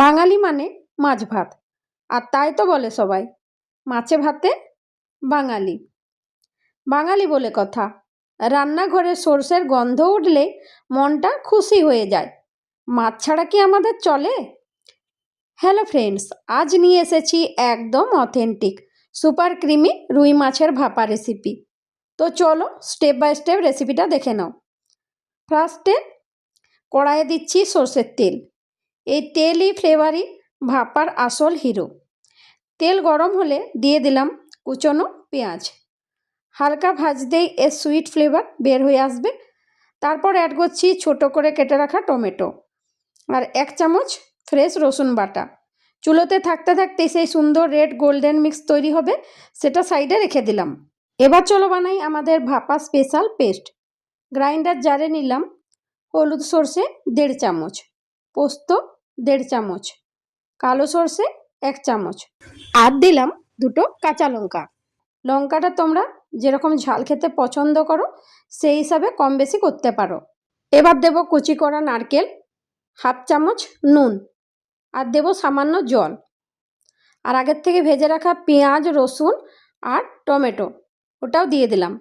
বাঙালি মানে মাছ ভাত, আর তাই তো বলে সবাই মাছে ভাতে বাঙালি। বাঙালি বলে কথা, রান্নাঘরে সর্ষের গন্ধ উঠলে মনটা খুশি হয়ে যায়। মাছ ছাড়া কি আমাদের চলে? হ্যালো ফ্রেন্ডস, আজ নিয়ে এসেছি একদম অথেন্টিক সুপার ক্রিমি রুই মাছের ভাপা রেসিপি। তো চলো স্টেপ বাই স্টেপ রেসিপিটা দেখে নাও। ফার্স্টে কড়াইয়ে দিচ্ছি সর্ষের তেল। এই তেলই ফ্লেভারই ভাপার আসল হিরো। তেল গরম হলে দিয়ে দিলাম কুচনো পেঁয়াজ। হালকা ভাজতেই এর সুইট ফ্লেভার বের হয়ে আসবে। তারপর অ্যাড করছি ছোটো করে কেটে রাখা টমেটো আর 1 চামচ ফ্রেশ রসুন বাটা। চুলোতে থাকতে থাকতে সেই সুন্দর রেড গোল্ডেন মিক্স তৈরি হবে, সেটা সাইডে রেখে দিলাম। এবার চলো বানাই আমাদের ভাপা স্পেশাল পেস্ট। গ্রাইন্ডার জারে নিলাম হলুদ সর্ষে 1.5 চামচ, পোস্ত 1.5 চামচ, কালো সর্ষে 1 চামচ, আর দিলাম 2টো কাঁচা লঙ্কা। লঙ্কাটা তোমরা যেরকম ঝাল খেতে পছন্দ করো সেই হিসাবে কম বেশি করতে পারো। এবার দেব কুচি করা নারকেল, 1/2 চামচ নুন, আর দেব সামান্য জল, আর আগের থেকে ভেজে রাখা পেঁয়াজ রসুন আর টমেটো ওটাও দিয়ে দিলাম।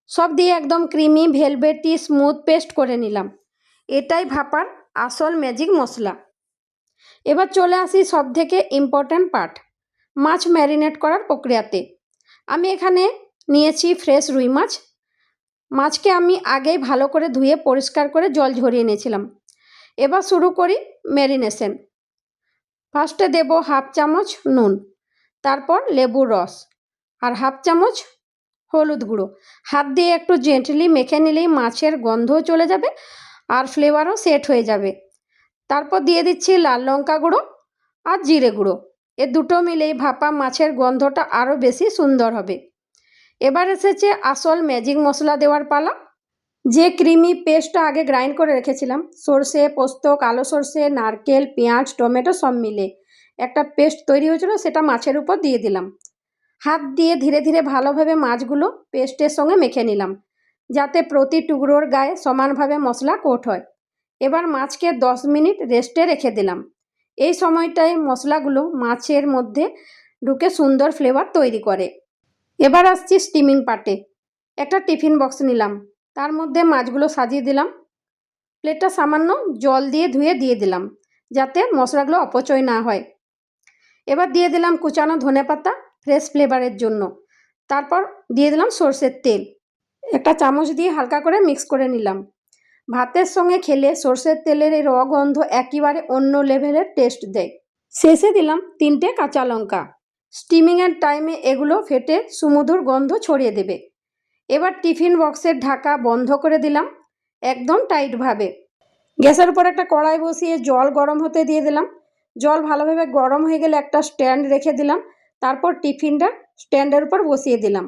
সব দিয়ে একদম ক্রিমি ভেলভেটি স্মুথ পেস্ট করে নিলাম। এটাই ভাপার আসল ম্যাজিক মশলা। এবার চলে আসি সব থেকে ইম্পর্ট্যান্ট পার্ট, মাছ ম্যারিনেট করার প্রক্রিয়াতে। আমি এখানে নিয়েছি ফ্রেশ রুই মাছ। মাছকে আমি আগেই ভালো করে ধুয়ে পরিষ্কার করে জল ঝরিয়ে নিয়েছিলাম। এবার শুরু করি ম্যারিনেশন। ফার্স্টে দেব 1/2 চামচ নুন, তারপর লেবুর রস আর 1/2 চামচ হলুদ গুঁড়ো। হাত দিয়ে একটু জেন্টলি মেখে নিলেই মাছের গন্ধও চলে যাবে আর ফ্লেভারও সেট হয়ে যাবে। তারপর দিয়ে দিচ্ছি লাল লঙ্কা গুঁড়ো আর জিরে গুঁড়ো। এ দুটো মিলেই ভাপা মাছের গন্ধটা আরও বেশি সুন্দর হবে। এবার এসেছে আসল ম্যাজিক মশলা দেওয়ার পালা। যে ক্রিমি পেস্টটা আগে গ্রাইন্ড করে রেখেছিলাম, সর্ষে পোস্ত কালো সর্ষে নারকেল পেঁয়াজ টমেটো সব মিলে একটা পেস্ট তৈরি হয়েছিল, সেটা মাছের উপর দিয়ে দিলাম। হাত দিয়ে ধীরে ধীরে ভালোভাবে মাছগুলো পেস্টের সঙ্গে মেখে নিলাম, যাতে প্রতি টুকরোর গায়ে সমানভাবে মশলা কোট হয়। এবার মাছকে 10 মিনিট রেস্টে রেখে দিলাম। এই সময়টায় মশলাগুলো মাছের মধ্যে ঢুকে সুন্দর ফ্লেভার তৈরি করে। এবার আসছি স্টিমিং পার্টে। একটা টিফিন বক্স নিলাম, তার মধ্যে মাছগুলো সাজিয়ে দিলাম। প্লেটটা সামান্য জল দিয়ে ধুয়ে দিয়ে দিলাম, যাতে মশলাগুলো অপচয় না হয়। এবার দিয়ে দিলাম কুচানো ধনেপাতা ফ্রেশ ফ্লেভারের জন্য। তারপর দিয়ে দিলাম সর্ষের তেল। একটা চামচ দিয়ে হালকা করে মিক্স করে নিলাম। ভাতের সঙ্গে খেলে সর্ষের তেলের এই গন্ধ একেবারে অন্য লেভেলের টেস্ট দেয়। শেষে দিলাম 3টে কাঁচা লঙ্কা। স্টিমিংয়ের টাইমে এগুলো ফেটে সুমধুর গন্ধ ছড়িয়ে দেবে। এবার টিফিন বক্সের ঢাকা বন্ধ করে দিলাম একদম টাইটভাবে। গ্যাসের উপর একটা কড়াই বসিয়ে জল গরম হতে দিয়ে দিলাম। জল ভালোভাবে গরম হয়ে গেলে একটা স্ট্যান্ড রেখে দিলাম। তারপর টিফিনটা স্ট্যান্ডের উপর বসিয়ে দিলাম।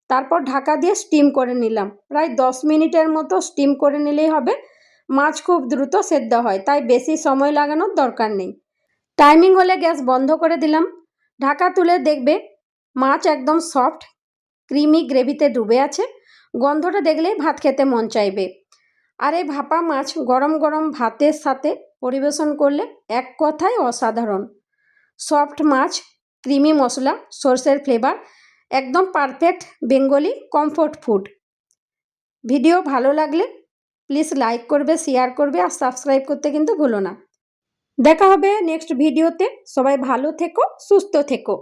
তারপর ঢাকা দিয়ে স্টিম করে নিলাম। প্রায় 10 মিনিটের মতো স্টিম করে নিলেই হবে। মাছ খুব দ্রুত সেদ্ধ হয়, তাই বেশি সময় লাগানোর দরকার নেই। টাইমিং হলে গ্যাস বন্ধ করে দিলাম। ঢাকা তুলে দেখবে মাছ একদম সফট ক্রিমি গ্রেভিতে ডুবে আছে। গন্ধটা দেখলেই ভাত খেতে মন চাইবে। আর এই ভাপা মাছ গরম গরম ভাতের সাথে পরিবেশন করলে এক কথায় অসাধারণ। সফট মাছ, ক্রিমি মশলা, সর্ষের ফ্লেভার, একদম perfect Bengali comfort food. Video ভালো লাগলে প্লিজ লাইক করবে, শেয়ার করবে আর সাবস্ক্রাইব করতে কিন্তু ভুলো না। দেখা হবে নেক্সট ভিডিওতে। সবাই ভালো থেকো, সুস্থ থেকো।